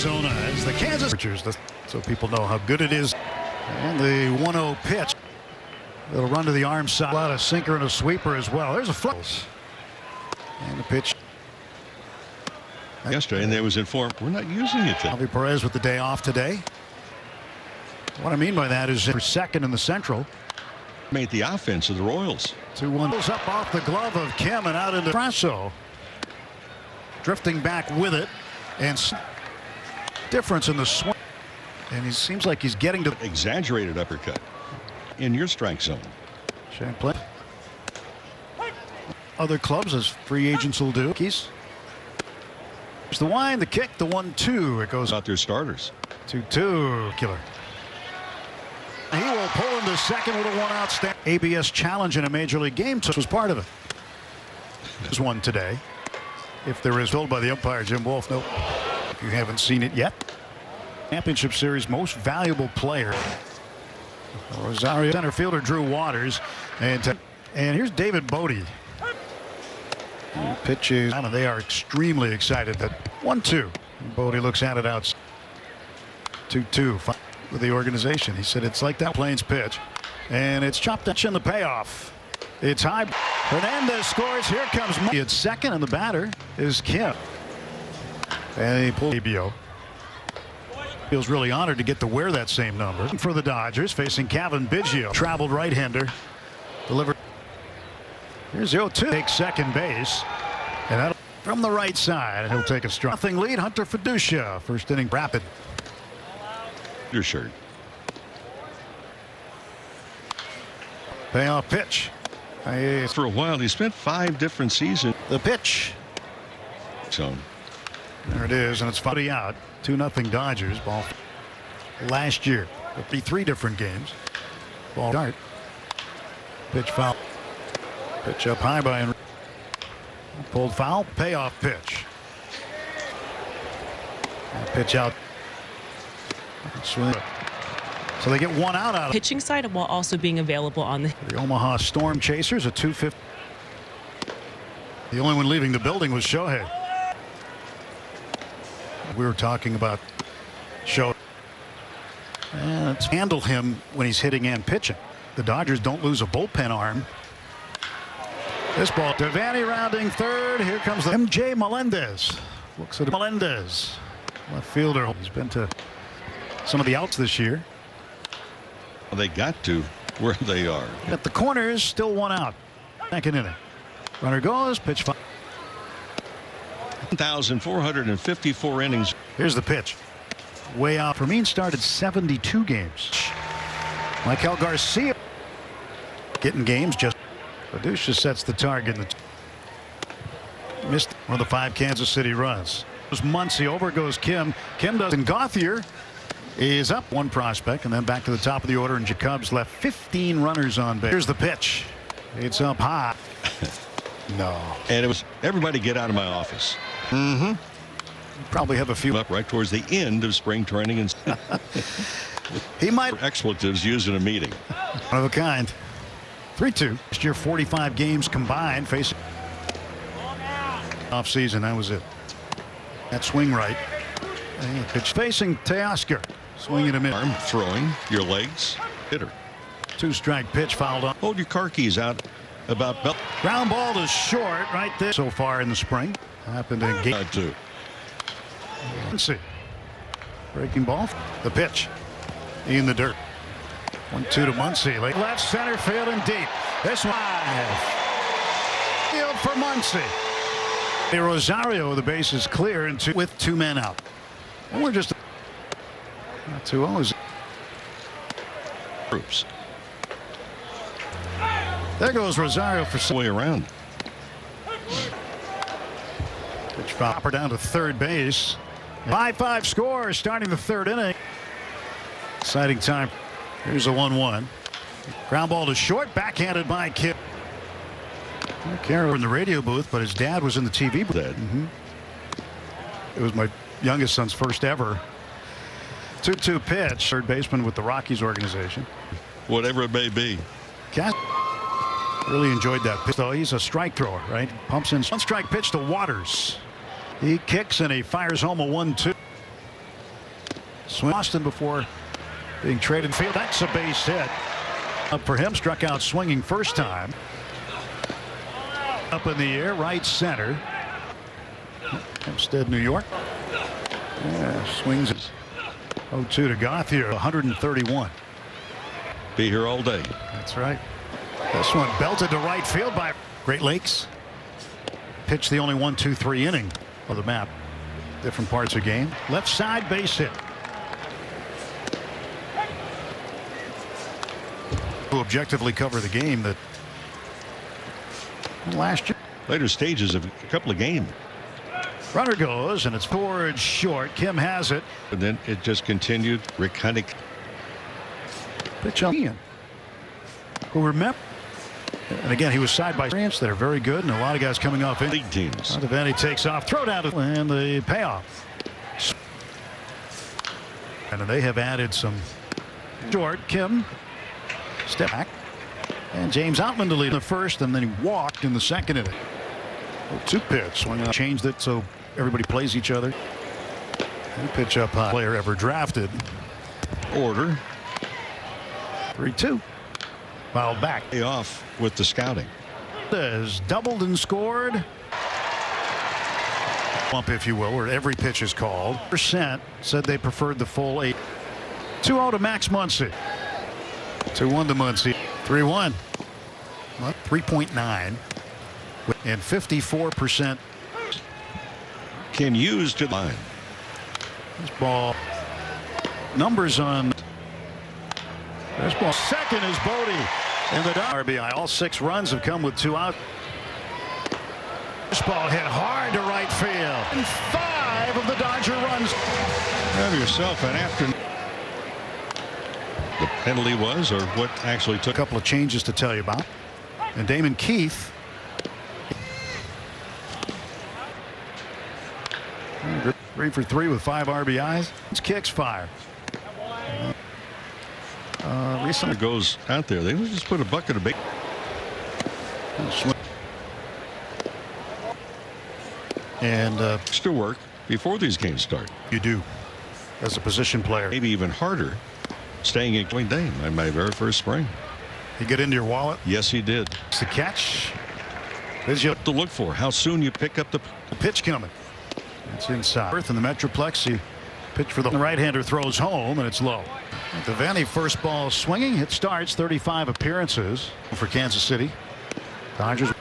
Arizona as the Kansas so people know how good it is. And the 1-0 pitch. It'll run to the arm side. A lot of sinker and a sweeper as well. There's a flush. And the pitch. Yesterday, and they was informed we're not using it today. Javi Perez with the day off today. What I mean by that is for second in the Central. Made the offense of the Royals. 2-1 up off the glove of Kim and out into Brasso. Drifting back with it, and difference in the swing. And he seems like he's getting to Exaggerated uppercut in your strike zone. Champlain. Other clubs, as free agents will do. Keys. There's the wind, the kick, the 1-2. It goes Out their starters. 2-2. Killer. He will pull into second with a one-out stand. ABS challenge in a major league game, so was part of it. There's one today. If there is, told by the umpire Jim Wolf. Nope. If you haven't seen it yet. Championship Series most valuable player. Rosario center fielder Drew Waters, and here's David Bodie. Pitches. They are extremely excited. That 1-2. Bodie looks at it out. 2-2 with the organization. He said it's like that Plains pitch, and it's chopped in the payoff. It's high. Hernandez scores. Here comes Murphy at second, and the batter is Kim. And he pulled ABO. Feels really honored to get to wear that same number. For the Dodgers, facing Kevin Biggio. Traveled right-hander. Delivered. Here's 0-2. Takes second base. And that'll from the right side. And he'll take a strike. Nothing lead. Hunter Fiducia. First inning rapid. Your shirt. Payoff pitch. For a while, he spent 5 different seasons. The pitch. So there it is, and it's 40 out. 2-0 Dodgers. Ball last year. 53 different games. Ball start. Pitch foul. Pitch up high by pulled foul. Payoff pitch. And pitch out. Swing. So they get one out of pitching side while also being available on the Omaha Storm Chasers. A 250. The only one leaving the building was Shohei. We were talking about Shohei. And let's handle him when he's hitting and pitching. The Dodgers don't lose a bullpen arm. This ball. Devaney rounding third. Here comes the MJ Melendez. Looks at Melendez. Left fielder. He's been to some of the outs this year. they got to where they are. At the corners, still one out. Second inning. Runner goes. Pitch. 1,454 innings. Here's the pitch. Way out. Fermin started 72 games. Michael Garcia getting games. Just Fiducia sets the target. Missed one of the 5 Kansas City runs. Muncy. Over goes Kim. Kim does. And Gauthier is up one prospect, and then back to the top of the order, and Jacobs left 15 runners on base. Here's the pitch. It's up high. No. And it was everybody get out of my office. Mm-hmm. Probably have a few up right towards the end of spring training, and he might expletives used in a meeting. One of a kind. 3-2. Last year 45 games combined facing off season. That was it. That swing right. And pitch facing Teoscar. Swinging him in. Arm throwing your legs. Hitter. 2-strike pitch fouled on. Hold your car keys out about belt. Ground ball to short right there. So far in the spring. Happened in game 2. Muncy. Breaking ball. The pitch. In the dirt. 1-2 to Muncy. Left center field and deep. This one. Field for Muncy. Rosario, the base is clear and with 2 men out. And we're just 2-0. Groups. There goes Rosario for way around. Pitch foul down to third base. 5-5 score starting the 3rd inning. Exciting time. Here's a 1-1. Ground ball to short, backhanded by Kim. Carroll in the radio booth, but his dad was in the TV booth. It was my youngest son's first ever 2-2 pitch. Third baseman with the Rockies organization. Whatever it may be. Cass really enjoyed that pitch, though. He's a strike thrower, right? Pumps in 1-strike pitch to Waters. He kicks and he fires home a 1-2. Swing Austin before being traded field. That's a base hit. Up for him, struck out swinging first time. Up in the air, right center. Hempstead, New York. Yeah, swings 0-2 to Gauthier, 131. Be here all day. That's right. This one belted to right field by Great Lakes. Pitched the only 1-2-3 inning of the map. Different parts of the game. Left side base hit. Who objectively cover the game that last year. Later stages of a couple of games. Runner goes and it's towards short. Kim has it. And then it just continued. Rick Honeyk. Pitch on Ian. Who remember. And again, he was side by branch there. Very good. And a lot of guys coming off in League teams. Devani takes off. Throw down to and the payoff. And they have added some short. Kim. Step back. And James Outman to lead in the first, and then he walked in the second inning. 0-2 pitch. Swing out. Changed it so everybody plays each other. And pitch up high. Player ever drafted. Order. 3-2. Fouled back. Pay off with the scouting. Has doubled and scored. Bump, if you will, where every pitch is called. Percent said they preferred the full 8. 2-0 to Max Muncy. 2-1 to Muncy. 3-1. 3.9 and 54%. Can use to line. This ball numbers on this ball. Second is Bodie in the RBI. All 6 runs have come with 2 out. This ball hit hard to right field. And 5 of the Dodger runs. Have yourself an afternoon. The penalty was, or what actually took. A couple of changes to tell you about. And Damon Keith. 3 for 3 with 5 RBIs. His kicks fire. Recently Goes out there. They just put a bucket of bait. And Extra work before these games start. you do as a position player. Maybe even harder staying in Clean Dane. My very first spring. You get into your wallet. Yes, he did. It's the catch. There's your To look for how soon you pick up the pitch coming. It's inside. Earth in the Metroplex. You pitch for the right-hander, throws home, and it's low. Devani first ball swinging. It starts 35 appearances for Kansas City. Dodgers.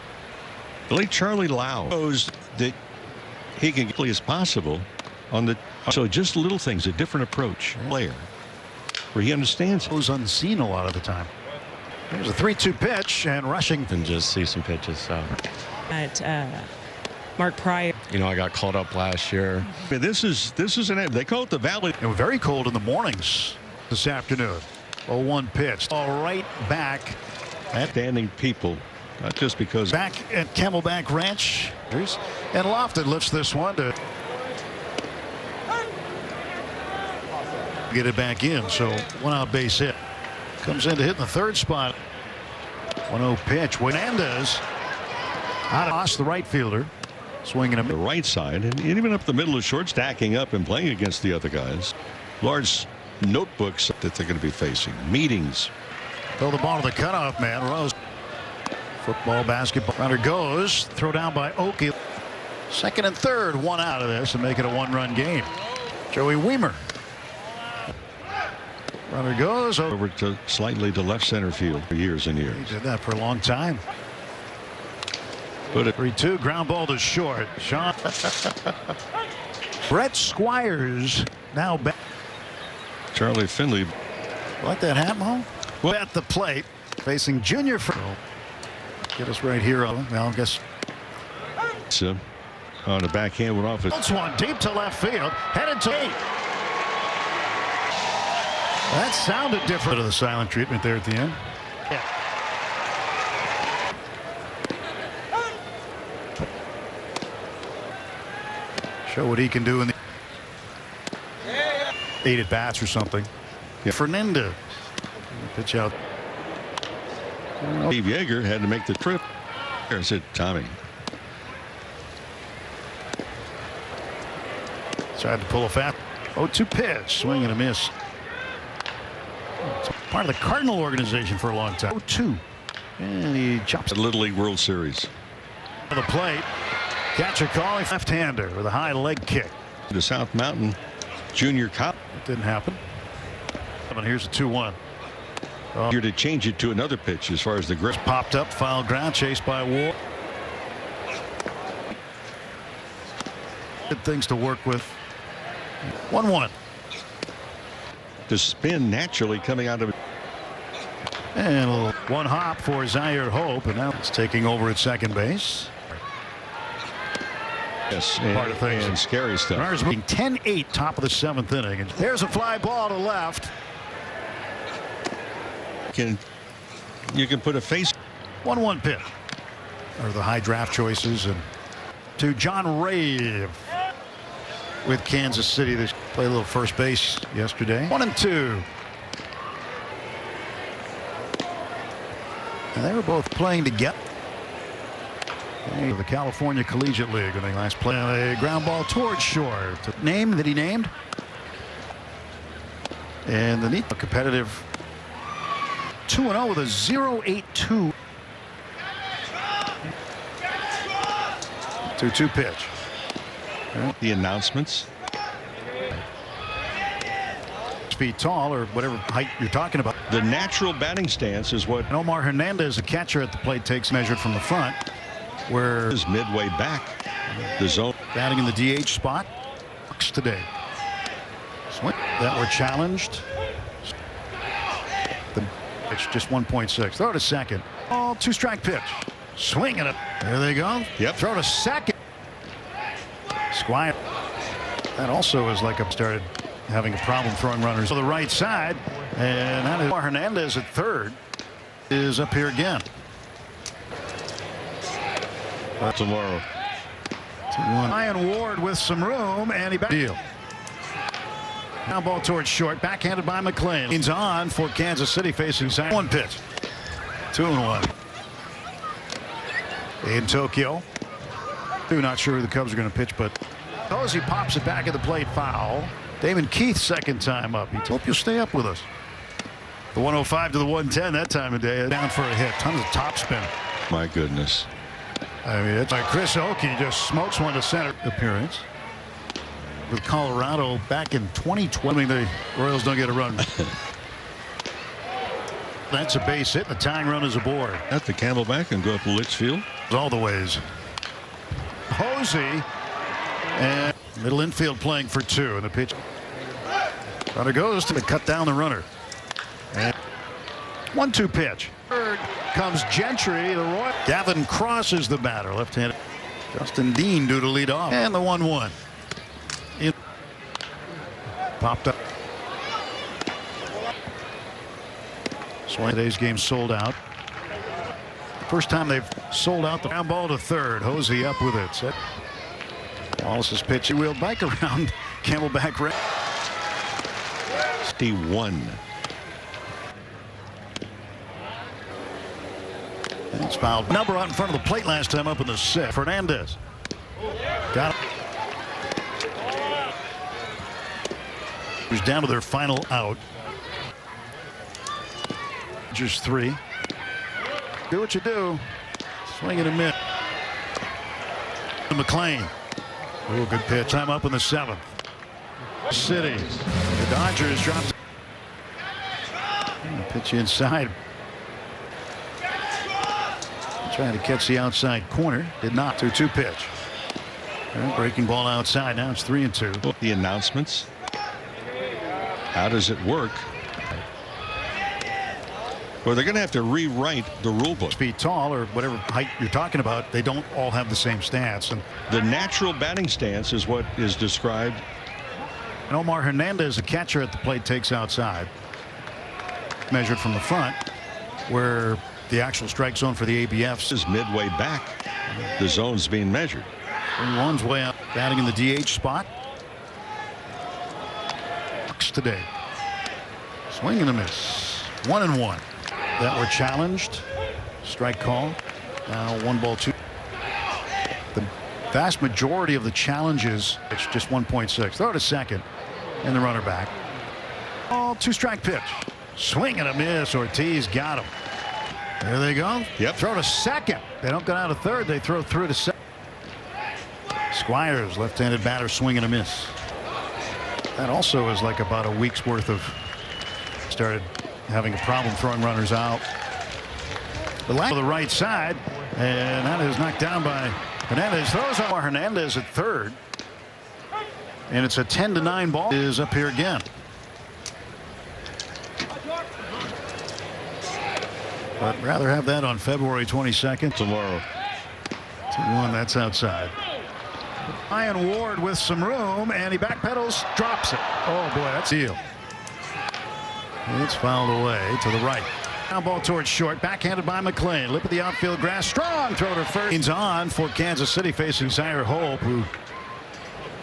The late Charlie Lau knows that he can get as quickly as possible on the. So just little things, a different approach. Player where he understands it. Goes unseen a lot of the time. There's a 3-2 pitch and rushing. And just see some pitches. So At Mark Pryor. you know, I got called up last year. This is they call it the Valley. It was very cold in the mornings this afternoon. 0-1 pitch. All right back. Standing people, not just because. Back at Camelback Ranch. And Lofton lifts this one to get it back in. So 1 out base hit. Comes in to hit in the 3rd spot. 1-0 pitch. Hernandez out of the right fielder. Swinging him The right side and even up the middle of short, stacking up and playing against the other guys. Large notebooks that they're going to be facing. Meetings. Throw the ball to the cutoff man. Rose. Football, basketball. Runner goes. Throw down by Oki. 2nd and 3rd. 1 out of this and make it a 1-run game. Joey Weimer. Runner goes Over to slightly to left center field for years and years. He did that for a long time. But 3-2 ground ball to short. Sean. Brett Squires now back. Charlie Finley. Like that hat, Mo? Well, at the plate facing Junior. Get us right here. Well, I guess. On the backhand went off. That's one deep to left field. Headed to 8. That sounded different to the silent treatment there at the end. Yeah. Show what he can do in the 8 at bats or something. Yeah. Fernandez. Pitch out. Steve Yeager had to make the trip. There's it, Tommy. Tried to pull a fat. 0-2 pitch. Swing and a miss. It's part of the Cardinal organization for a long time. 0-2. And he chops The Little League World Series. to the plate. Catcher calling left-hander with a high leg kick. The South Mountain Junior College. It didn't happen. And here's a 2-1. Here to change it to another pitch as far as the grip. Popped up, foul ground, chased by Ward. Good things to work with. 1-1. The spin naturally coming out of it. And a little one hop for Zaire Hope, and now it's taking over at second base. Yes, Part of things. and scary stuff. Runners moving 10-8, top of the 7th inning. And there's a fly ball to left. You can put a face. 1-1 pitch. Are the high draft choices, and to John Rave with Kansas City. They played a little first base yesterday. 1-2. And they were both playing together. The California Collegiate League when they last played. A ground ball towards short. Name that he named. And the neat competitive 2-0 with a 0.82. 2-2 pitch. The announcements. 6 feet tall, or whatever height you're talking about. The natural batting stance is what And Omar Hernandez, the catcher at the plate, takes measured from the front, where is midway back the zone. batting in the DH spot today. Swing that were challenged. It's just 1.6. Throw to second. Oh, 2-strike pitch. Swinging it. There they go. Yep. Throw to second. Squire. That also is like I've started having a problem throwing runners to the right side. And that is Hernandez at third is up here again. Tomorrow. 2-1. Ryan Ward with some room, and he back deal. Now ball towards short, backhanded by McLean. He's on for Kansas City facing side. 1 pitch. 2-1. In Tokyo. Not sure who the Cubs are going to pitch, but Posey pops it back at the plate, foul. Damon Keith second time up. He hope you'll stay up with us. The 105 to the 110 that time of day. Down for a hit. Tons of top spin. My goodness. I mean, it's like Chris Oakey just smokes one to center appearance with Colorado back in 2020. The Royals don't get a run. That's a base hit. The tying run is aboard. At the Camelback and go up to Litchfield. All the ways. Posey and middle infield playing for 2, and the pitch. Runner goes to cut down the runner. And 1-2 pitch. Third comes Gentry. The Royal. Gavin Cross is the batter. Left-handed. Justin Dean due to lead off. And the 1-1. Popped up. So today's game sold out. First time they've sold out. The ground ball to third. Hosey up with it. Set. Wallace's pitch. He wheeled back around. Camelback right. 1. It's fouled. Number out in front of the plate last time up in the 6th. Fernandez. Got it. Who's down to their final out. Just 3. Do what you do. Swing and a miss. McLean. Oh, good pitch. Time up in the 7th. City. The Dodgers dropped. Pitch inside. Trying to catch the outside corner. Did not. 2-2 pitch. Breaking ball outside. Now it's 3-2. The announcements. How does it work? Well, they're going to have to rewrite the rule book. 6 feet tall, or whatever height you're talking about, they don't all have the same stats. And the natural batting stance is what is described. And Omar Hernandez, the catcher at the plate, takes outside. Measured from the front, where the actual strike zone for the ABFs is midway back. The zone's being measured. 1's way up, batting in the DH spot. Today. Swing and a miss. 1-1. That were challenged. Strike call. Now 1-2. The vast majority of the challenges, it's just 1.6. Throw to second. and the runner back. Oh, 2-strike pitch. Swing and a miss. Ortiz got him. There they go. Yep. Throw to second. They don't go down to third. They throw through to second. Squires, left-handed batter, swing and a miss. That also is like about a week's worth of. Started having a problem throwing runners out. The line to the right side, and that is knocked down by Hernandez. Throws on Hernandez at third, and it's a 10-9 ball. Is up here again. But rather have that on February 22nd. Tomorrow. 2-1. That's outside. Ryan Ward with some room, and he backpedals, drops it. Oh boy, that's deal. It's fouled away to the right. Now ball towards short, backhanded by McLean. Lip of the outfield grass, strong throw to first. He's on for Kansas City facing Zaire Hope, who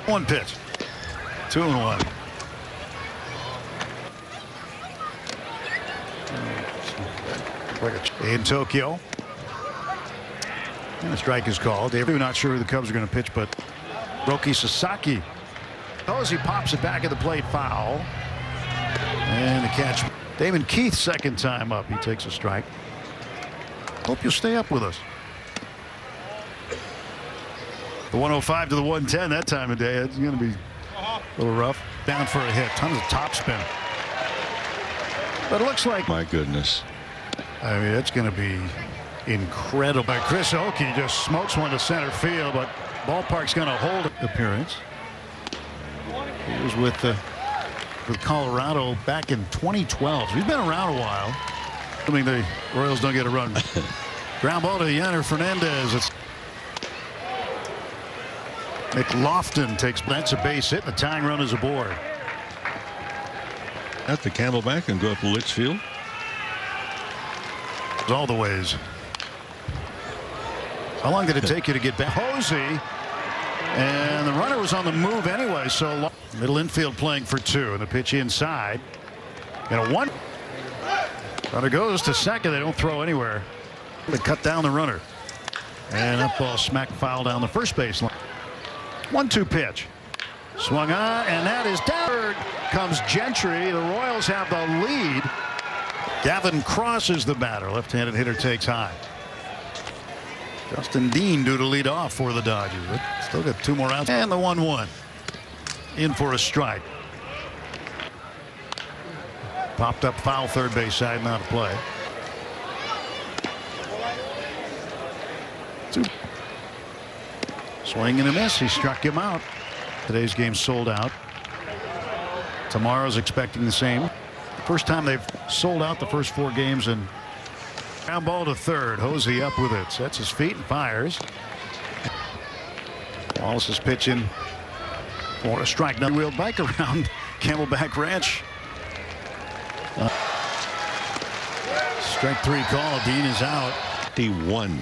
1 pitch, 2-1. In Tokyo, and a strike is called. They're not sure who the Cubs are going to pitch, but Roki Sasaki. He pops it back at the plate, foul, and the catch. Damon Keith, second time up. He takes a strike. Hope you'll stay up with us. The 105 to the 110 that time of day. It's going to be a little rough. Down for a hit. Tons of topspin. But it looks like. My goodness. I mean, it's going to be incredible. Chris Oakey just smokes one to center field, but ballpark's going to hold appearance. He was with Colorado back in 2012. So he's been around a while. I mean, the Royals don't get a run. Ground ball to Yanner Fernandez. It's McLaughlin takes. That's a base hit. The tying run is aboard. At the Camelback and go up to Litchfield. All the ways. How long did it take you to get back? Hosey, and the runner was on the move anyway, so middle infield playing for 2, and the pitch inside. And a 1. Runner goes to second. They don't throw anywhere. They cut down the runner, and that ball smack foul down the first base line. 1-2 pitch. Swung on, and that is down. Comes Gentry. The Royals have the lead. Gavin Cross is the batter. Left-handed hitter takes high. Justin Dean due to lead off for the Dodgers. But still got 2 more outs. And the 1-1. In for a strike. Popped up foul third base side, not a play. 2. Swing and a miss. He struck him out. Today's game sold out. Tomorrow's expecting the same. First time they've sold out the first 4 games. And ground ball to third. Hosey up with it. Sets his feet and fires. Wallace is pitching for a strike. Now wheeled bike around Camelback Ranch. Strike 3 call. Dean is out. He won.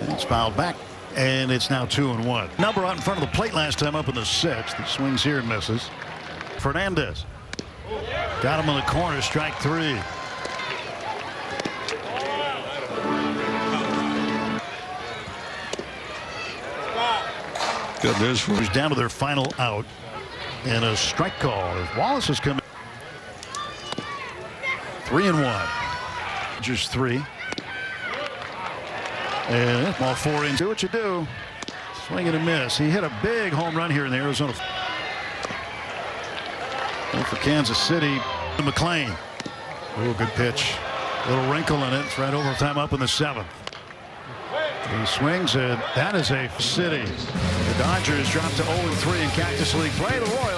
It's fouled back. And it's now 2-1. Number out in front of the plate last time up in the 6th. He swings here and misses. Fernandez got him in the corner. Strike 3. Good news for He's down to their final out. And a strike call as Wallace is coming. 3-1. Just 3. And ball 4 in. Do what you do. Swing and a miss. He hit a big home run here in the Arizona. And for Kansas City, McLean. Oh, good pitch. Little wrinkle in it. It's right over time up in the 7th. He swings it. That is a City. The Dodgers drop to 0-3 in Cactus League play. The Royals.